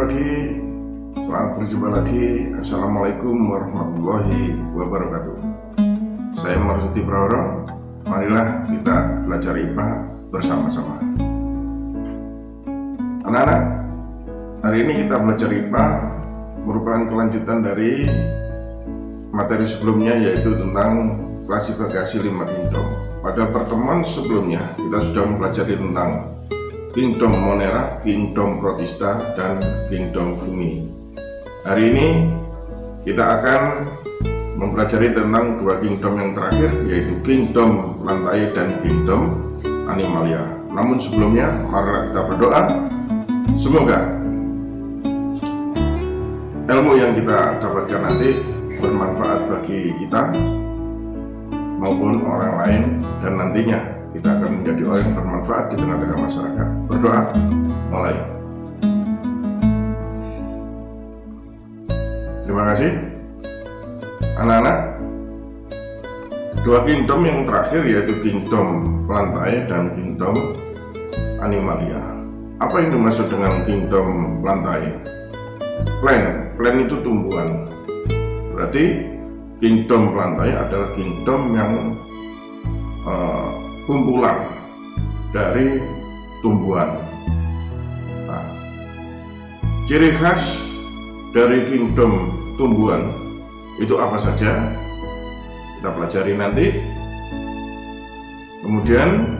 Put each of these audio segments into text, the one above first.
pagi, selamat berjumpa lagi. Assalamualaikum warahmatullahi wabarakatuh. Saya Marzuki Praworo. Marilah kita belajar IPA bersama-sama. Anak-anak, hari ini kita belajar IPA merupakan kelanjutan dari materi sebelumnya, yaitu tentang klasifikasi 5 kingdom. Pada pertemuan sebelumnya kita sudah mempelajari tentang Kingdom Monera, Kingdom Protista, dan Kingdom Fungi. Hari ini kita akan mempelajari tentang 2 kingdom yang terakhir, yaitu Kingdom Plantae dan Kingdom Animalia. Namun sebelumnya, mari kita berdoa. Semoga ilmu yang kita dapatkan nanti bermanfaat bagi kita maupun orang lain, dan nantinya kita akan menjadi orang yang bermanfaat di tengah-tengah masyarakat. Berdoa, mulai. Terima kasih. Anak-anak, 2 kingdom yang terakhir yaitu Kingdom Plantae dan Kingdom Animalia. Apa yang dimaksud dengan Kingdom Plantae? Plant itu tumbuhan. Berarti Kingdom Plantae adalah kingdom yang kumpulan dari tumbuhan. Nah, ciri khas dari kingdom tumbuhan itu apa saja? Kita pelajari nanti. Kemudian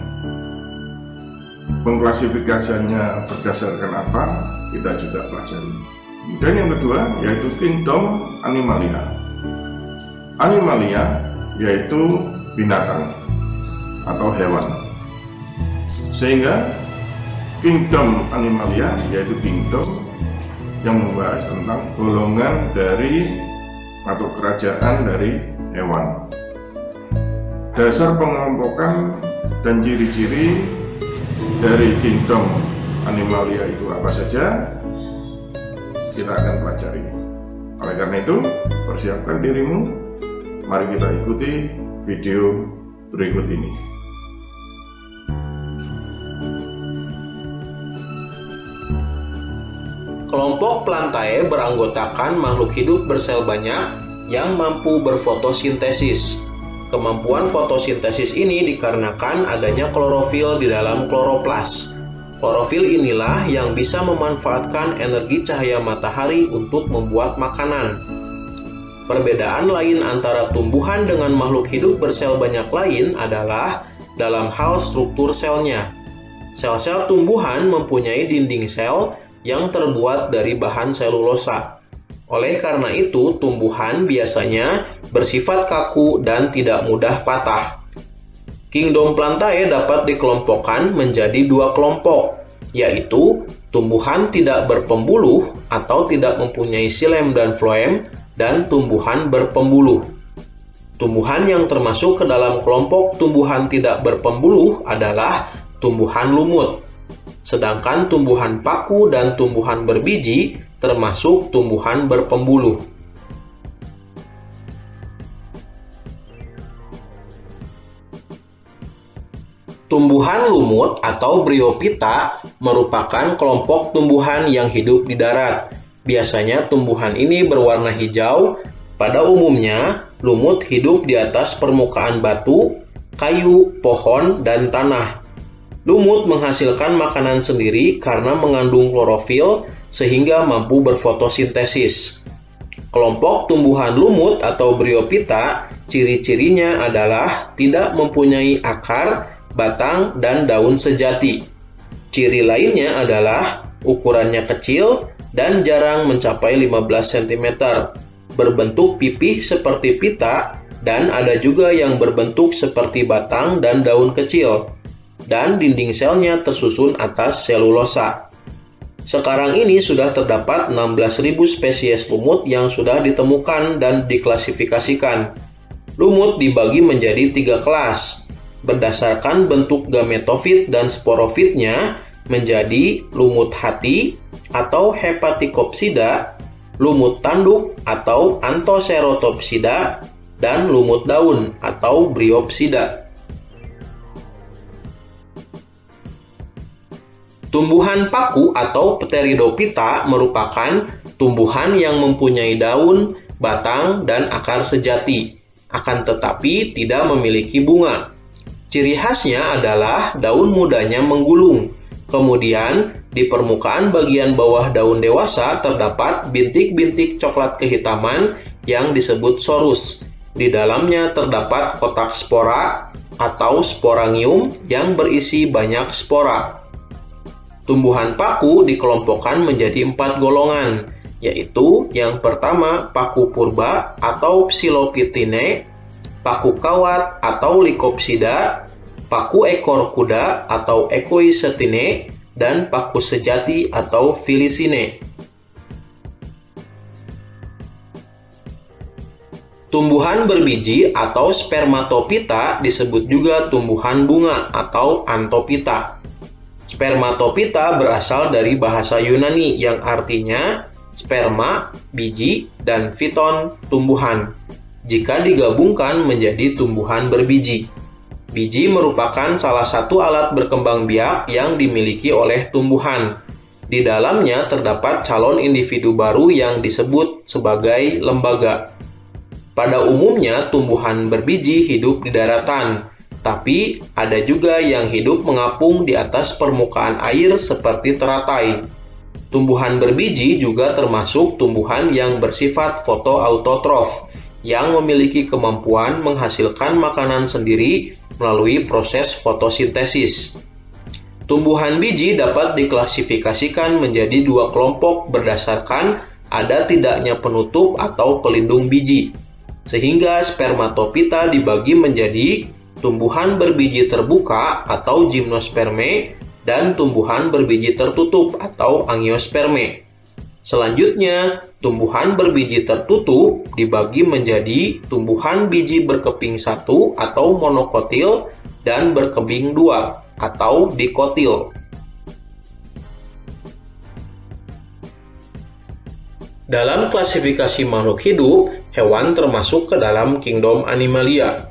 pengklasifikasiannya berdasarkan apa? Kita juga pelajari. Kemudian yang kedua yaitu Kingdom Animalia. Animalia yaitu binatang atau hewan. Sehingga Kingdom Animalia yaitu kingdom yang membahas tentang golongan dari atau kerajaan dari hewan. Dasar pengelompokan dan ciri-ciri dari Kingdom Animalia itu apa saja? Kita akan pelajari. Oleh karena itu, persiapkan dirimu. Mari kita ikuti video berikut ini. Kelompok Plantae beranggotakan makhluk hidup bersel banyak yang mampu berfotosintesis. Kemampuan fotosintesis ini dikarenakan adanya klorofil di dalam kloroplas. Klorofil inilah yang bisa memanfaatkan energi cahaya matahari untuk membuat makanan. Perbedaan lain antara tumbuhan dengan makhluk hidup bersel banyak lain adalah dalam hal struktur selnya. Sel-sel tumbuhan mempunyai dinding sel yang terbuat dari bahan selulosa. Oleh karena itu, tumbuhan biasanya bersifat kaku dan tidak mudah patah. Kingdom Plantae dapat dikelompokkan menjadi 2 kelompok, yaitu tumbuhan tidak berpembuluh atau tidak mempunyai xilem dan floem, dan tumbuhan berpembuluh. Tumbuhan yang termasuk ke dalam kelompok tumbuhan tidak berpembuluh adalah tumbuhan lumut. Sedangkan tumbuhan paku dan tumbuhan berbiji termasuk tumbuhan berpembuluh. Tumbuhan lumut atau Bryophyta merupakan kelompok tumbuhan yang hidup di darat. Biasanya tumbuhan ini berwarna hijau. Pada umumnya, lumut hidup di atas permukaan batu, kayu, pohon, dan tanah. Lumut menghasilkan makanan sendiri karena mengandung klorofil sehingga mampu berfotosintesis. Kelompok tumbuhan lumut atau Bryophyta, ciri-cirinya adalah tidak mempunyai akar, batang, dan daun sejati. Ciri lainnya adalah ukurannya kecil dan jarang mencapai 15 cm, berbentuk pipih seperti pita, dan ada juga yang berbentuk seperti batang dan daun kecil, dan dinding selnya tersusun atas selulosa. Sekarang ini sudah terdapat 16.000 spesies lumut yang sudah ditemukan dan diklasifikasikan. Lumut dibagi menjadi 3 kelas, berdasarkan bentuk gametofit dan sporofitnya menjadi lumut hati atau Hepaticopsida, lumut tanduk atau Anthocerotopsida, dan lumut daun atau Bryopsida. Tumbuhan paku atau Pteridophyta merupakan tumbuhan yang mempunyai daun, batang, dan akar sejati, akan tetapi tidak memiliki bunga. Ciri khasnya adalah daun mudanya menggulung. Kemudian, di permukaan bagian bawah daun dewasa terdapat bintik-bintik coklat kehitaman yang disebut sorus. Di dalamnya terdapat kotak spora atau sporangium yang berisi banyak spora. Tumbuhan paku dikelompokkan menjadi 4 golongan, yaitu yang pertama paku purba atau Psilophytinae, paku kawat atau Lycopsida, paku ekor kuda atau Equisetae, dan paku sejati atau Filicinae. Tumbuhan berbiji atau Spermatophyta disebut juga tumbuhan bunga atau Anthophyta. Spermatophyta berasal dari bahasa Yunani yang artinya sperma, biji, dan phyton, tumbuhan. Jika digabungkan menjadi tumbuhan berbiji. Biji merupakan salah satu alat berkembang biak yang dimiliki oleh tumbuhan. Di dalamnya terdapat calon individu baru yang disebut sebagai lembaga. Pada umumnya, tumbuhan berbiji hidup di daratan, tapi ada juga yang hidup mengapung di atas permukaan air seperti teratai. Tumbuhan berbiji juga termasuk tumbuhan yang bersifat fotoautotrof, yang memiliki kemampuan menghasilkan makanan sendiri melalui proses fotosintesis. Tumbuhan biji dapat diklasifikasikan menjadi 2 kelompok berdasarkan ada tidaknya penutup atau pelindung biji. Sehingga Spermatophyta dibagi menjadi tumbuhan berbiji terbuka atau Gymnospermae dan tumbuhan berbiji tertutup atau Angiospermae. Selanjutnya, tumbuhan berbiji tertutup dibagi menjadi tumbuhan biji berkeping 1 atau monokotil dan berkeping 2 atau dikotil. Dalam klasifikasi makhluk hidup, hewan termasuk ke dalam kingdom Animalia.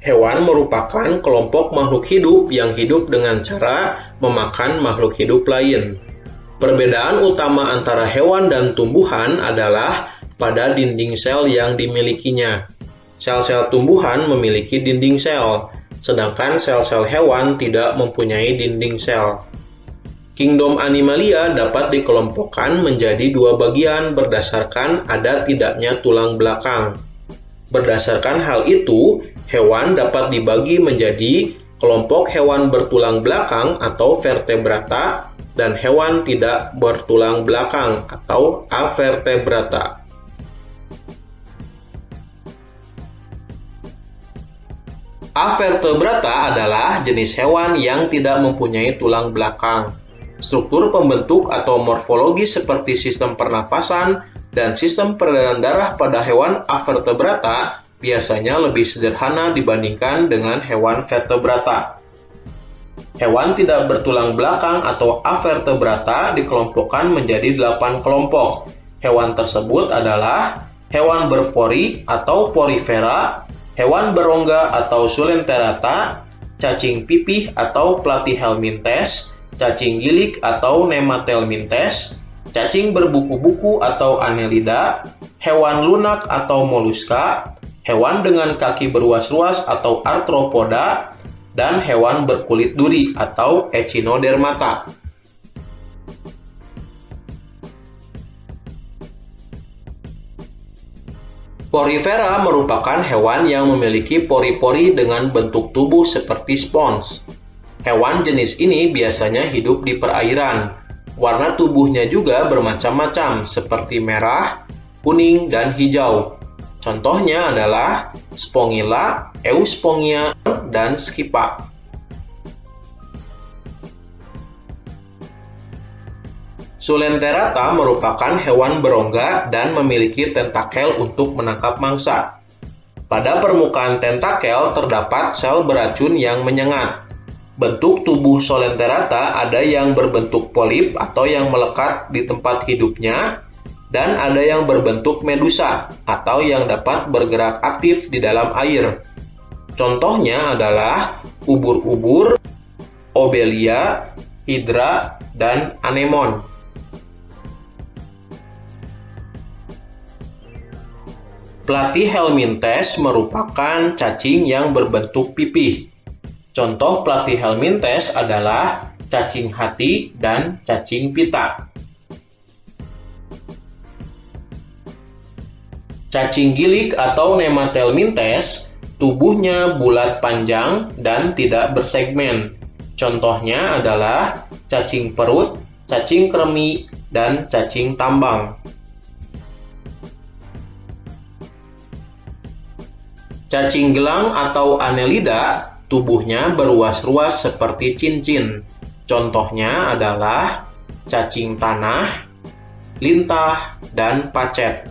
Hewan merupakan kelompok makhluk hidup yang hidup dengan cara memakan makhluk hidup lain. Perbedaan utama antara hewan dan tumbuhan adalah pada dinding sel yang dimilikinya. Sel-sel tumbuhan memiliki dinding sel, sedangkan sel-sel hewan tidak mempunyai dinding sel. Kingdom Animalia dapat dikelompokkan menjadi 2 bagian berdasarkan ada tidaknya tulang belakang. Berdasarkan hal itu, hewan dapat dibagi menjadi kelompok hewan bertulang belakang atau vertebrata dan hewan tidak bertulang belakang atau avertebrata. Avertebrata adalah jenis hewan yang tidak mempunyai tulang belakang. Struktur pembentuk atau morfologi seperti sistem pernapasan dan sistem peredaran darah pada hewan avertebrata biasanya lebih sederhana dibandingkan dengan hewan vertebrata. Hewan tidak bertulang belakang atau avertebrata dikelompokkan menjadi 8 kelompok. Hewan tersebut adalah hewan berpori atau porifera, hewan berongga atau Coelenterata, cacing pipih atau Platyhelminthes, cacing gilik atau Nemathelminthes, cacing berbuku-buku atau Annelida, hewan lunak atau Mollusca, hewan dengan kaki beruas-ruas atau Arthropoda, dan hewan berkulit duri atau Echinodermata. Porifera merupakan hewan yang memiliki pori-pori dengan bentuk tubuh seperti spons. Hewan jenis ini biasanya hidup di perairan. Warna tubuhnya juga bermacam-macam seperti merah, kuning, dan hijau. Contohnya adalah Spongilla, Euspongia, dan Scypha. Coelenterata merupakan hewan berongga dan memiliki tentakel untuk menangkap mangsa. Pada permukaan tentakel terdapat sel beracun yang menyengat. Bentuk tubuh Coelenterata ada yang berbentuk polip atau yang melekat di tempat hidupnya, dan ada yang berbentuk medusa atau yang dapat bergerak aktif di dalam air. Contohnya adalah ubur-ubur, Obelia, hidra, dan anemon. Platyhelminthes merupakan cacing yang berbentuk pipih. Contoh Platyhelminthes adalah cacing hati dan cacing pita. Cacing gilik atau Nemathelminthes, tubuhnya bulat panjang dan tidak bersegmen. Contohnya adalah cacing perut, cacing kremi, dan cacing tambang. Cacing gelang atau Annelida, tubuhnya beruas-ruas seperti cincin. Contohnya adalah cacing tanah, lintah, dan pacet.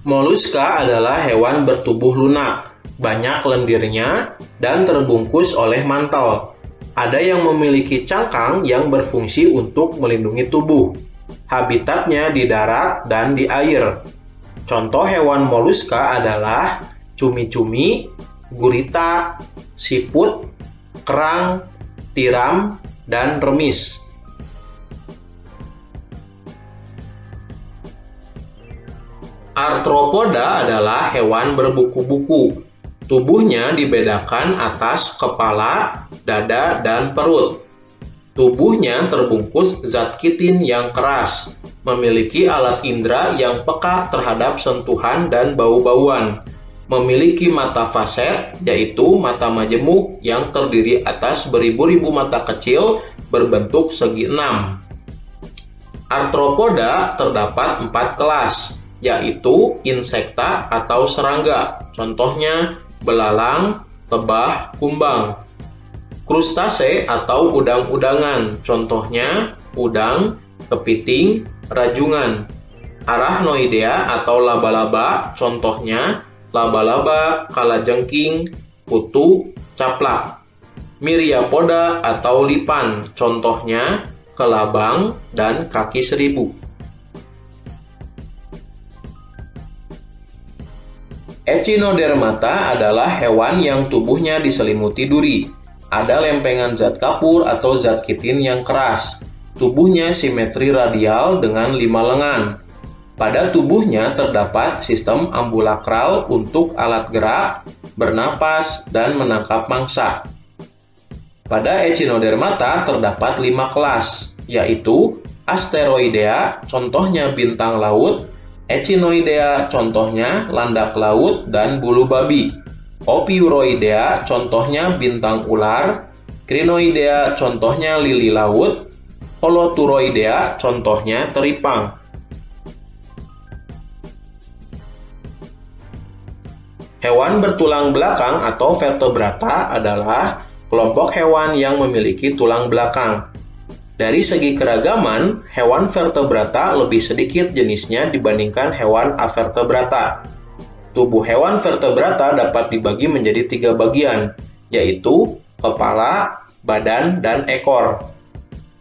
Moluska adalah hewan bertubuh lunak, banyak lendirnya, dan terbungkus oleh mantel. Ada yang memiliki cangkang yang berfungsi untuk melindungi tubuh. Habitatnya di darat dan di air. Contoh hewan moluska adalah cumi-cumi, gurita, siput, kerang, tiram, dan remis. Arthropoda adalah hewan berbuku-buku. Tubuhnya dibedakan atas kepala, dada, dan perut. Tubuhnya terbungkus zat kitin yang keras, memiliki alat indera yang peka terhadap sentuhan dan bau-bauan, memiliki mata faset, yaitu mata majemuk yang terdiri atas beribu-ribu mata kecil berbentuk segi enam. Arthropoda terdapat 4 kelas, yaitu insekta atau serangga, contohnya belalang, lebah, kumbang. Krustase atau udang-udangan, contohnya udang, kepiting, rajungan. Arachnoidea atau laba-laba, contohnya laba-laba, kalajengking, kutu, caplak. Myriapoda atau lipan, contohnya kelabang dan kaki seribu. Echinodermata adalah hewan yang tubuhnya diselimuti duri. Ada lempengan zat kapur atau zat kitin yang keras. Tubuhnya simetri radial dengan 5 lengan. Pada tubuhnya terdapat sistem ambulakral untuk alat gerak, bernapas, dan menangkap mangsa. Pada Echinodermata terdapat 5 kelas, yaitu Asteroidea, contohnya bintang laut, Echinoidea, contohnya landak laut dan bulu babi. Ophiuroidea, contohnya bintang ular. Crinoidea, contohnya lili laut. Holoturoidea, contohnya teripang. Hewan bertulang belakang atau vertebrata adalah kelompok hewan yang memiliki tulang belakang. Dari segi keragaman, hewan vertebrata lebih sedikit jenisnya dibandingkan hewan avertebrata. Tubuh hewan vertebrata dapat dibagi menjadi 3 bagian, yaitu kepala, badan, dan ekor.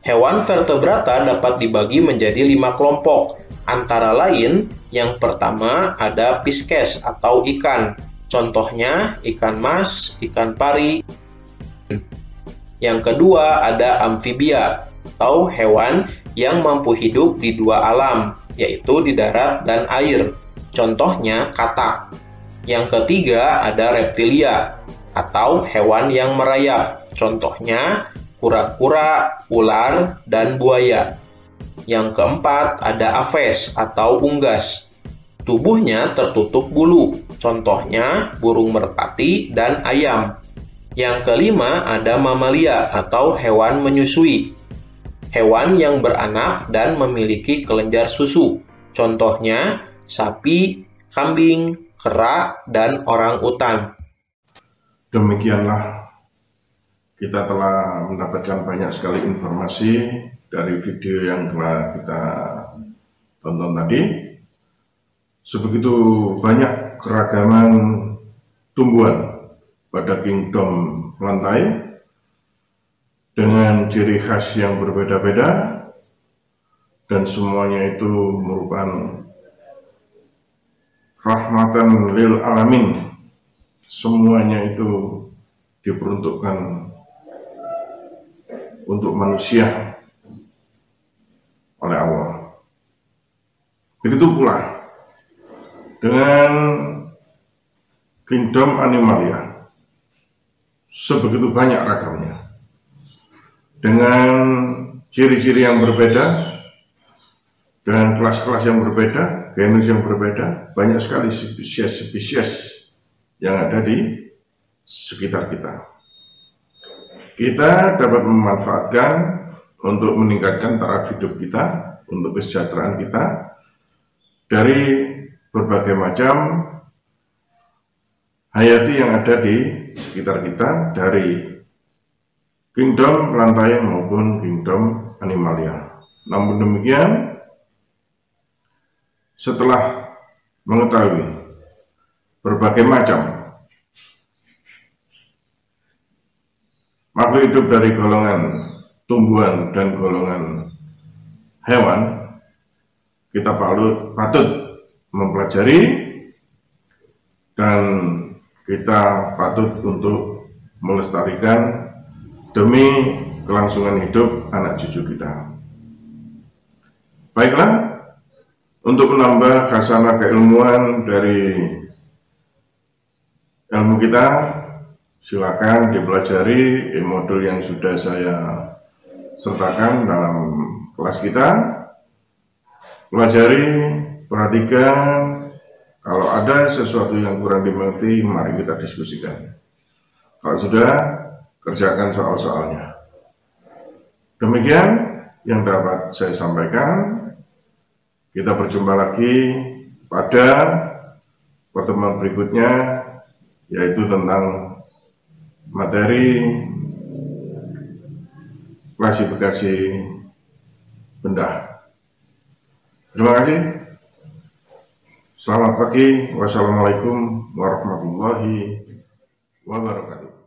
Hewan vertebrata dapat dibagi menjadi 5 kelompok, antara lain yang pertama ada Pisces atau ikan, contohnya ikan mas, ikan pari. Yang kedua ada amfibia atau hewan yang mampu hidup di 2 alam, yaitu di darat dan air. Contohnya katak. Yang ketiga ada reptilia atau hewan yang merayap. Contohnya kura-kura, ular, dan buaya. Yang keempat ada aves atau unggas. Tubuhnya tertutup bulu. Contohnya burung merpati dan ayam. Yang kelima ada mamalia atau hewan menyusui. Hewan yang beranak dan memiliki kelenjar susu. Contohnya sapi, kambing, kera, dan orang utan. Demikianlah kita telah mendapatkan banyak sekali informasi dari video yang telah kita tonton tadi. Sebegitu banyak keragaman tumbuhan pada kingdom lantai dengan ciri khas yang berbeda-beda, dan semuanya itu merupakan rahmatan lil alamin. Semuanya itu diperuntukkan untuk manusia oleh Allah. Begitu pula dengan kingdom Animalia, sebegitu banyak ragamnya, dengan ciri-ciri yang berbeda, dengan kelas-kelas yang berbeda, genus yang berbeda, banyak sekali spesies-spesies yang ada di sekitar kita. Kita dapat memanfaatkan untuk meningkatkan taraf hidup kita, untuk kesejahteraan kita, dari berbagai macam hayati yang ada di sekitar kita, dari kingdom lantai maupun kingdom Animalia. Namun demikian, setelah mengetahui berbagai macam makhluk hidup dari golongan tumbuhan dan golongan hewan, kita patut mempelajari dan kita patut untuk melestarikan demi kelangsungan hidup anak cucu kita. Baiklah, untuk menambah khasanah keilmuan dari ilmu kita, silakan dipelajari modul yang sudah saya sertakan dalam kelas kita. Pelajari, perhatikan, kalau ada sesuatu yang kurang dimengerti, mari kita diskusikan. Kalau sudah, kerjakan soal-soalnya. Demikian yang dapat saya sampaikan. Kita berjumpa lagi pada pertemuan berikutnya, yaitu tentang materi klasifikasi benda. Terima kasih. Selamat pagi. Wassalamualaikum warahmatullahi wabarakatuh.